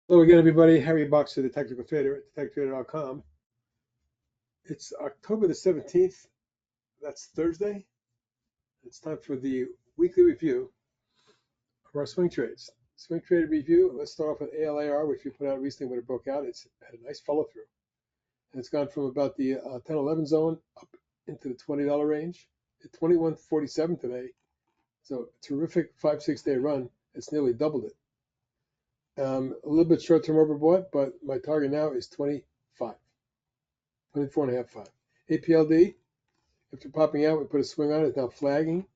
Hello again, everybody. Harry Boxer, the Technical Trader at TechTrader.com. It's October the 17th. That's Thursday. It's time for the weekly review of our swing trades. Swing trade review. Let's start off with ALAR, which we put out recently when it broke out. It's had a nice follow through. And it's gone from about the 10-11 zone up into the $20 range at 21.47 today. So a terrific 5-6 day run. It's nearly doubled it. A little bit short-term overbought, but my target now is 24.5, 5. APLD, after popping out, we put a swing on it. It's now flagging,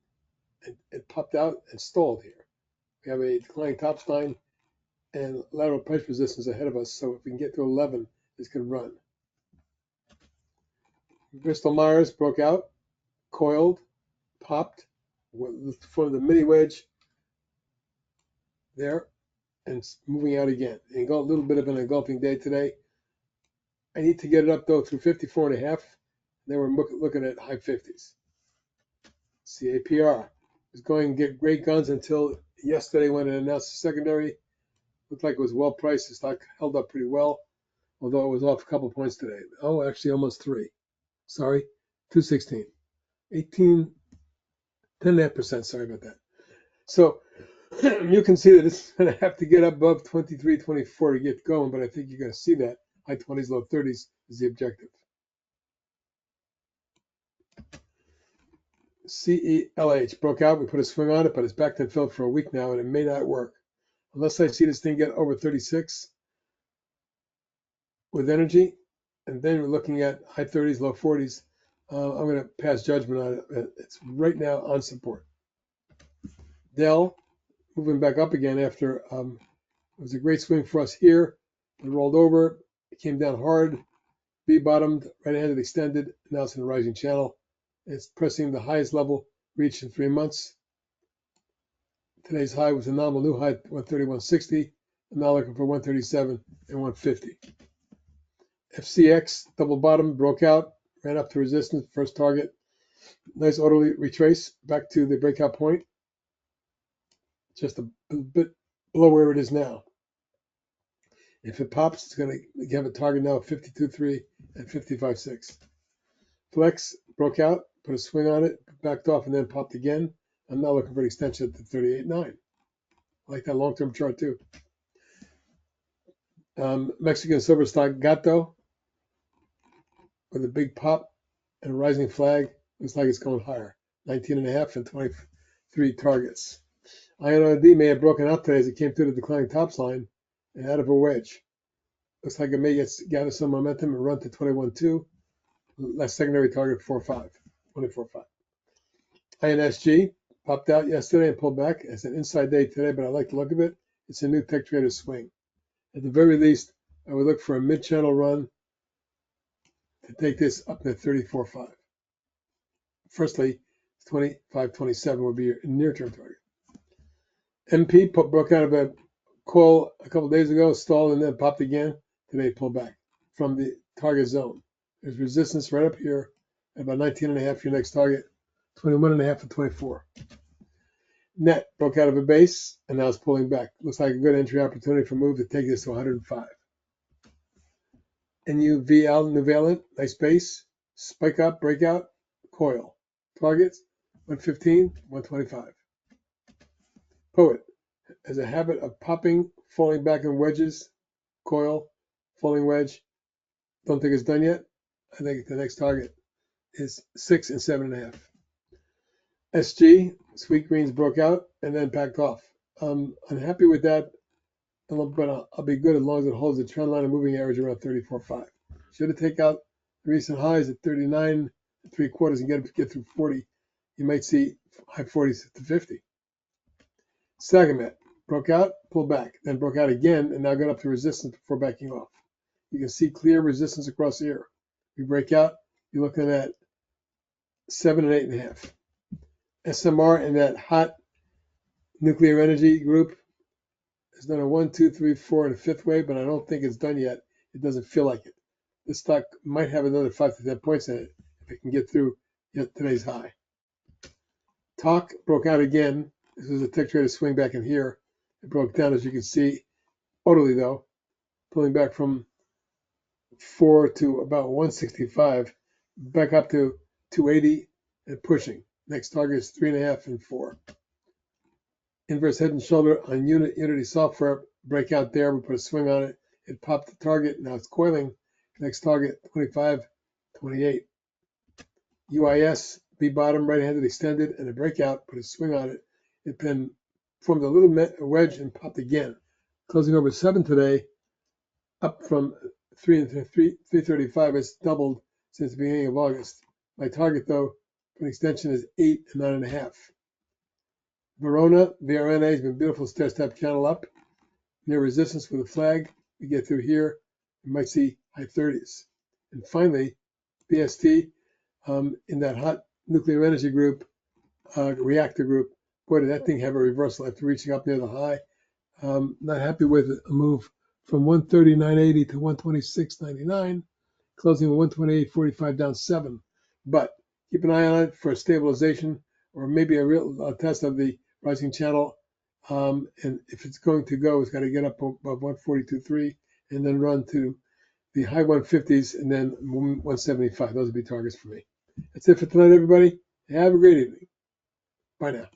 and it popped out and stalled here. We have a declining top line and lateral price resistance ahead of us, so if we can get to 11, this could run. Bristol Myers broke out, coiled, popped, formed the mini wedge there, and it's moving out again. And got a little bit of an engulfing day today. I need to get it up though through 54.5. Then we're looking at high 50s. CAPR was going to get great guns until yesterday when it announced the secondary. Looked like it was well priced. The stock held up pretty well, although it was off a couple points today. Oh, actually almost 3. Sorry, 216. 10.5%. Sorry about that. So you can see that it's going to have to get above 23, 24 to get going, but I think you're going to see that. High 20s, low 30s is the objective. CELH broke out. We put a swing on it, but it's backed and filled for a week now, and it may not work. Unless I see this thing get over 36 with energy, and then we're looking at high 30s, low 40s. I'm going to pass judgment on it. It's right now on support. DELL moving back up again after it was a great swing for us here. It rolled over, it came down hard, V-bottomed, right-handed extended. Now it's in a rising channel. It's pressing the highest level reached in 3 months. Today's high was a nominal new high, 131.60. I'm now looking for 137 and 150. FCX double bottom broke out, ran up to resistance, first target. Nice orderly retrace back to the breakout point. Just a bit below where it is now. If it pops, it's going to have a target now of 52.3 and 55.6. Flex broke out, put a swing on it, backed off, and then popped again. I'm now looking for an extension at the 38.9. I like that long-term chart too. Mexican silver stock GATO with a big pop and a rising flag. Looks like it's going higher. 19.5 and 23 targets. INOD may have broken out today as it came through the declining tops line and out of a wedge. Looks like it may gather some momentum and run to 21.2. Last secondary target 24.5. INSG popped out yesterday and pulled back. It's an inside day today, but I like the look of it. It's a new tech trader swing. At the very least, I would look for a mid-channel run to take this up to 34.5. Firstly, 25.27 would be your near-term target. MP broke out of a call a couple days ago, stalled, and then popped again. Today pulled back from the target zone. There's resistance right up here at about 19.5, your next target, 21.5 and 24. Net broke out of a base, and now it's pulling back. Looks like a good entry opportunity for move to take this to 105. NUVL, nice base, spike up, breakout, coil. Targets, 115, 125. Poet has a habit of popping, falling back in wedges, coil, falling wedge. Don't think it's done yet. I think the next target is 6 and 7.5. SG, Sweetgreens broke out and then backed off. I'm unhappy with that, but I'll be good as long as it holds the trend line and moving average around 34.5. Should have taken out the recent highs at 39 3/4 and get through 40. You might see high 40s to 50. Sagamet broke out, pulled back, then broke out again, and now got up to resistance before backing off. You can see clear resistance across here. We break out, you're looking at 7 and 8.5. SMR in that hot nuclear energy group has done a 1, 2, 3, 4, and a 5th wave, but I don't think it's done yet. It doesn't feel like it. This stock might have another 5 to 10 points in it if it can get through today's high. Talk broke out again. This was a tech trader swing back in here. It broke down, as you can see, orderly though, pulling back from 4 to about 165, back up to 280 and pushing. Next target is 3.5 and 4. Inverse head and shoulder on Unity software, breakout there. We put a swing on it. It popped the target. Now it's coiling. Next target 25, 28. UIS, B bottom, right-handed extended, and a breakout. Put a swing on it. It then formed a little wedge and popped again. Closing over 7 today, up from 335. It's doubled since the beginning of August. My target, though, for an extension is 8 and 9.5. VRNA has been beautiful stair-step channel up. Near resistance with a flag. We get through here, we might see high 30s. And finally, BST in that hot nuclear energy group, reactor group. Boy, did that thing have a reversal after reaching up near the high. Not happy with a move from 139.80 to 126.99, closing at 128.45 down 7. But keep an eye on it for a stabilization or maybe a real test of the rising channel. And if it's going to go, it's got to get up above 142.3 and then run to the high 150s and then 175. Those would be targets for me. That's it for tonight, everybody. Have a great evening. Bye now.